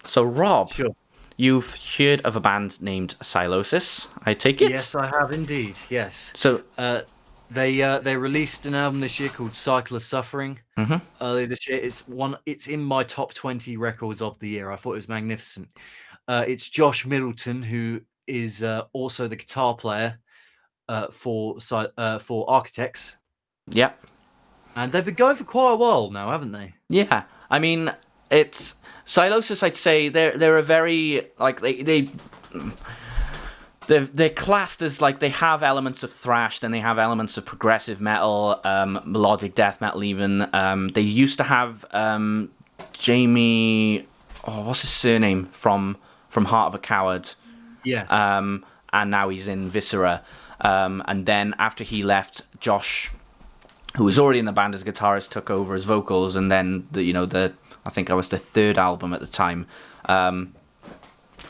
So, Rob, Sure. you've heard of a band named Sylosis, I take it? Yes, I have indeed. Yes. So, Uh, they released an album this year called Cycle of Suffering. mhm. Earlier this year, it's in my top 20 records of the year. I thought it was magnificent. It's Josh Middleton, who is also the guitar player for Architects, Yeah. and they've been going for quite a while now, haven't they? Yeah. I mean, it's Sylosis. I'd say they're a very like they're classed as like they have elements of thrash, then they have elements of progressive metal, melodic death metal even. They used to have Jamie, what's his surname from Heart of a Coward, Yeah. and now he's in Viscera. And then after he left, Josh, who was already in the band as a guitarist, took over as vocals, and then I think that was the third album at the time,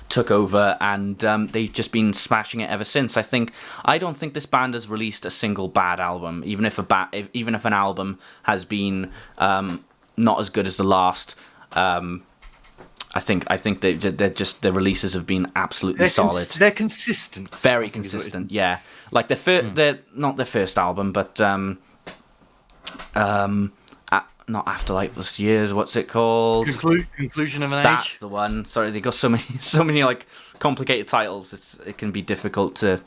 took over, and they've just been smashing it ever since. I don't think this band has released a single bad album, even if an album has been not as good as the last. I think their releases have been absolutely solid. They're consistent. Very consistent, yeah. Like they're not their first album, but not Afterlifeless Years. What's it called? Conclusion of an Age. That's the one. Sorry, they got so many like complicated titles. It can be difficult to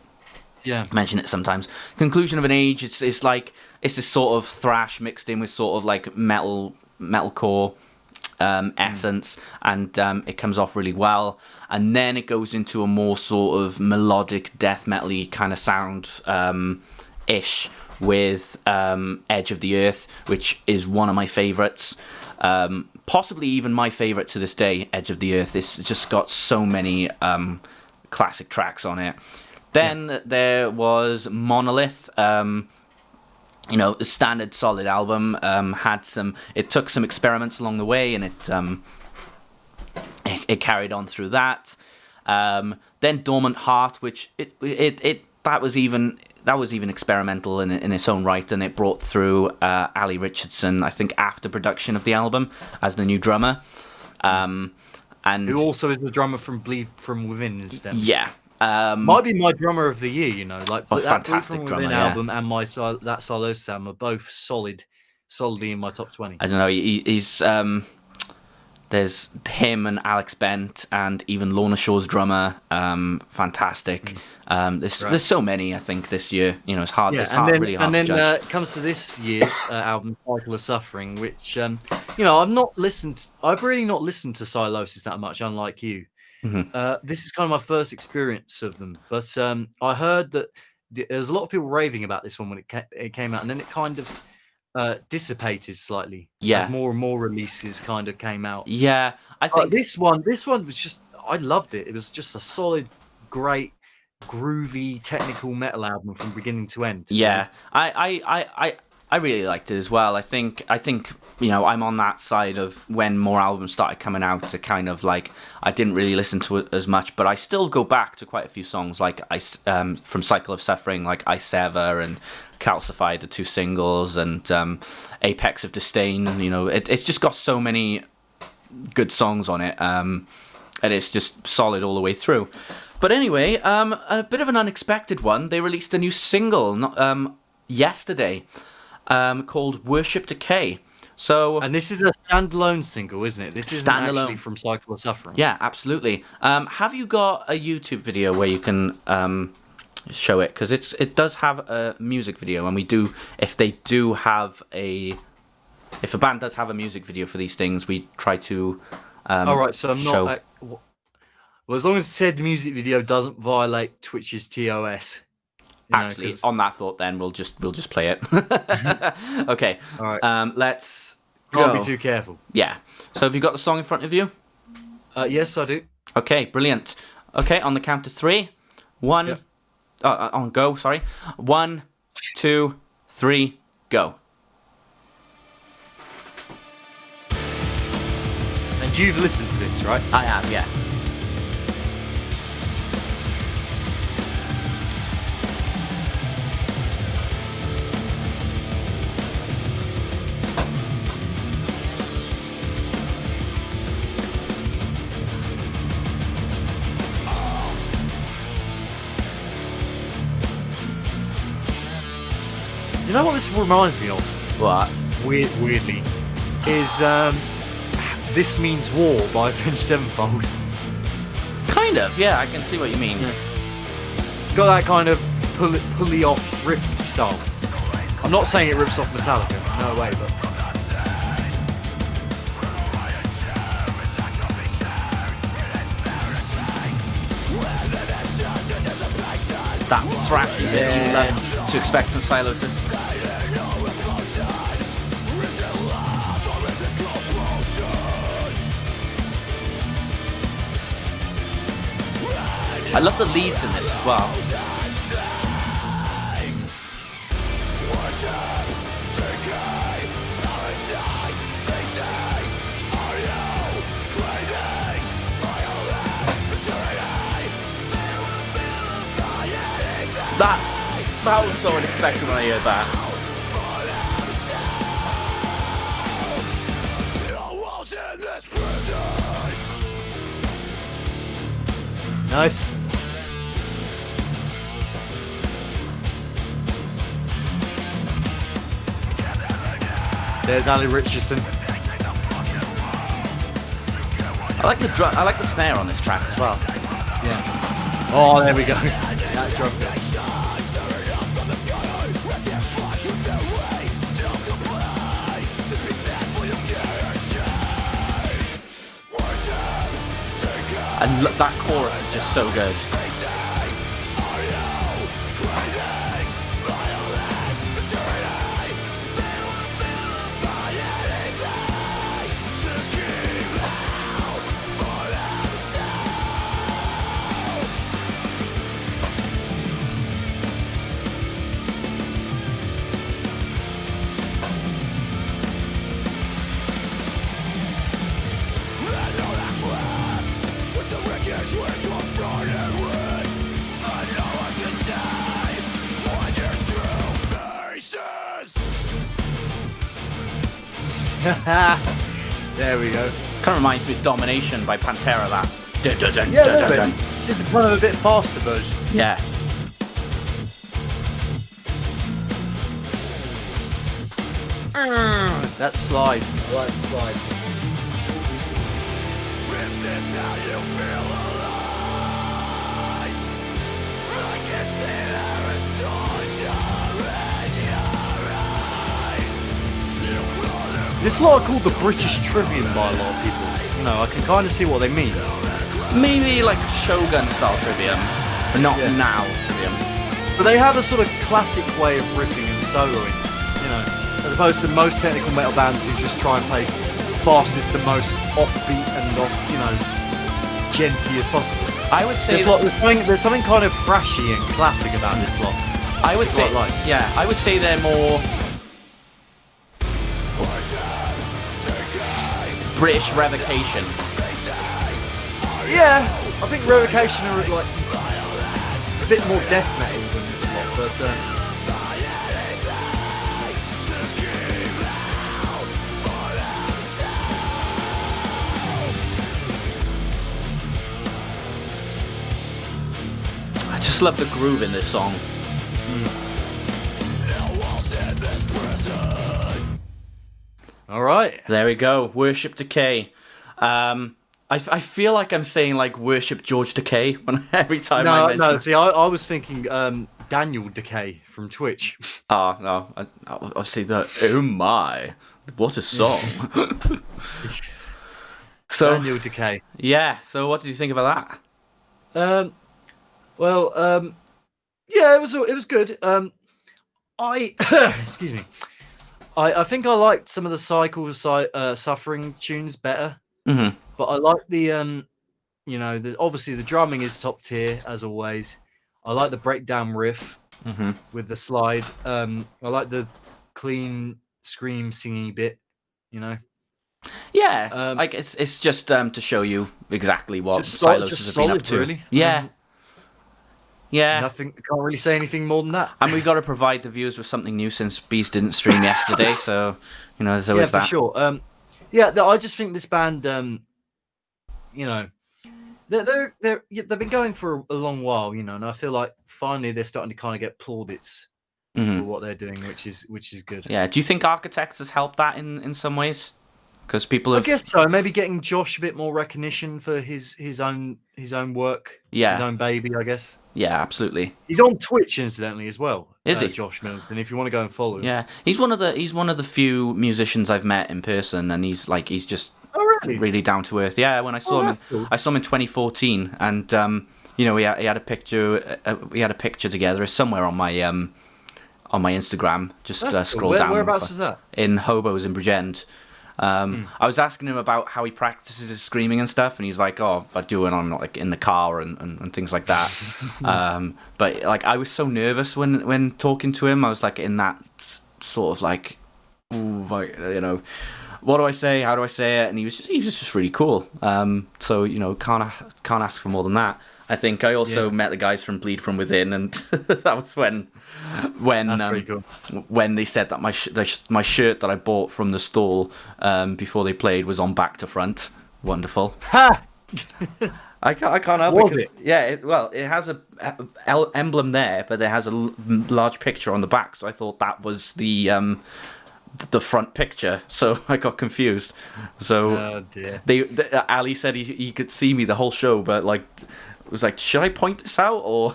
mention it sometimes. Conclusion of an Age. It's this sort of thrash mixed in with sort of like metalcore essence, and it comes off really well. And then it goes into a more sort of melodic death metal-y kind of sound ish with Edge of the Earth, which is one of my favourites. Possibly even my favourite to this day, Edge of the Earth. It's just got so many classic tracks on it. Then there was Monolith. A standard solid album. It took some experiments along the way, and it carried on through that. Then Dormant Heart, which that was even experimental in its own right, and it brought through Ali Richardson, I think, after production of the album as the new drummer, and who also is the drummer from Bleed From Within instead. Yeah. Might be my drummer of the year, that fantastic Bleed From drummer, Within album and that Sylosis album are both solidly in my top 20. I don't know. He's there's him and Alex Bent and even Lorna Shore's drummer. Fantastic. There's so many. I think this year, it's hard. It's really hard to judge. It comes to this year's album, Cycle of Suffering, which I've really not listened to Sylosis that much, unlike you. Mm-hmm. This is kind of my first experience of them, but I heard that there's a lot of people raving about this one when it came out, and then it kind of dissipated slightly as more and more releases kind of came out. Yeah, I think this one was just, I loved it. It was just a solid, great, groovy, technical metal album from beginning to end. Yeah, I really liked it as well. I think I'm on that side of when more albums started coming out to kind of like I didn't really listen to it as much, but I still go back to quite a few songs like from Cycle of Suffering, like I Sever and Calcified, the two singles, and Apex of Disdain. It's just got so many good songs on it, and it's just solid all the way through. But anyway, a bit of an unexpected one. They released a new single yesterday called Worship Decay. And this is a standalone single, isn't it? This isn't actually from Cycle of Suffering. Yeah, absolutely. Have you got a YouTube video where you can show it? Because it does have a music video, and if a band does have a music video for these things, we try to all right, so I'm show. not. Well, as long as said music video doesn't violate Twitch's TOS. Actually, on that thought, then we'll just play it. Okay. All right. Let's go. Can't be too careful. Yeah. So have you got the song in front of you? Yes, I do. Okay, brilliant. Okay, on the count of 3. 1. Yep. On go. Sorry. 1, 2, 3, go. And you've listened to this, right? I have, yeah. You know what this reminds me of? What? Weirdly, is This Means War by Avenged Sevenfold. Kind of, yeah, I can see what you mean. Yeah. It's got that kind of pulley off riff style. I'm not saying it rips off Metallica, no way, but. That thrashy bit you love to expect from Sylosis. I love the leads in this as well. That was so unexpected when I heard that. Nice. There's Ali Richardson. I like the snare on this track as well. Yeah. Oh, there we go. That drum bit. And that chorus is just so good. There we go. Kind of reminds me of Domination by Pantera, that. Dun, dun, dun, Yeah, dun, dun, dun. It's just kind of a bit faster version. Yeah. That slide. I like the slide. Is this how you feel alive? I can see there is torture in your eyes. This lot are called the British Trivium by a lot of people. You know, I can kind of see what they mean. Maybe like Shogun style Trivium, but not now Trivium. But they have a sort of classic way of riffing and soloing, you know, as opposed to most technical metal bands who just try and play fastest and most offbeat and genty as possible. I would say there's something kind of thrashy and classic about this lot. I would say, I would say they're more British Revocation. Yeah, I think Revocation are like a bit more death metal than this lot, but. I just love the groove in this song. All right. There we go. Worship Decay. I feel like I'm saying like worship George Decay when every time I mention. No. See, I was thinking Daniel Decay from Twitch. Oh no! Obviously, oh my, what a song! So Daniel Decay. Yeah. So what did you think about that? Yeah, it was good. Excuse me. I think I liked some of the Cycle Suffering tunes better. Mm-hmm. But I like the obviously the drumming is top tier as always. I like the breakdown riff with the slide. I like the clean scream singing bit. You know. Yeah, like it's just to show you exactly what Sylosis have been up to. Really. Yeah. Yeah. Nothing. Can't really say anything more than that. And we've got to provide the viewers with something new since Bees didn't stream yesterday, so there's always that. Yeah, for sure. I just think this band, they've been going for a long while, and I feel like finally they're starting to kind of get plaudits for what they're doing, which is good. Yeah. Do you think Architects has helped that in some ways? Because people have... I guess so. Maybe getting Josh a bit more recognition for his own work, his own baby, I guess. Yeah, absolutely. He's on Twitch, incidentally, as well. Is he? Josh Middleton, if you want to go and follow him. Yeah, he's one of the few musicians I've met in person, and he's just really down to earth. Yeah, when I saw him, cool. I saw him in 2014, and he had a picture. We had a picture together. It's somewhere on my Instagram. Just scroll down. Whereabouts was that? In Hobos in Bridgend. I was asking him about how he practices his screaming and stuff, and he's like, "Oh, I do it on like in the car and things like that." But like, I was so nervous when talking to him. I was like in that sort of like, ooh, like, what do I say? How do I say it? And he was just really cool. So can't ask for more than that. I think I also met the guys from Bleed From Within, and that was when That's pretty cool. When they said that my shirt that I bought from the stall before they played was on back to front. Wonderful. Ha! I can't help Was it. Yeah, it has a emblem there, but it has a large picture on the back. So I thought that was the front picture, so I got confused. So oh dear. Ali said he could see me the whole show, but like, it was like, should I point this out or?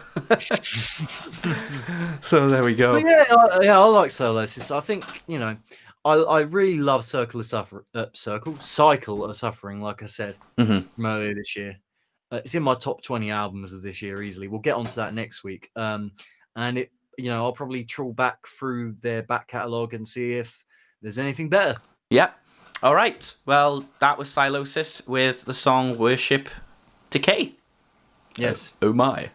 So there we go. But I like Sylosis. I think I really love Cycle of Suffering. Like I said from earlier this year, it's in my top 20 albums of this year easily. We'll get onto that next week. And it, I'll probably trawl back through their back catalogue and see if there's anything better. Yeah. All right. Well, that was Sylosis with the song Worship Decay. Yes. Oh my.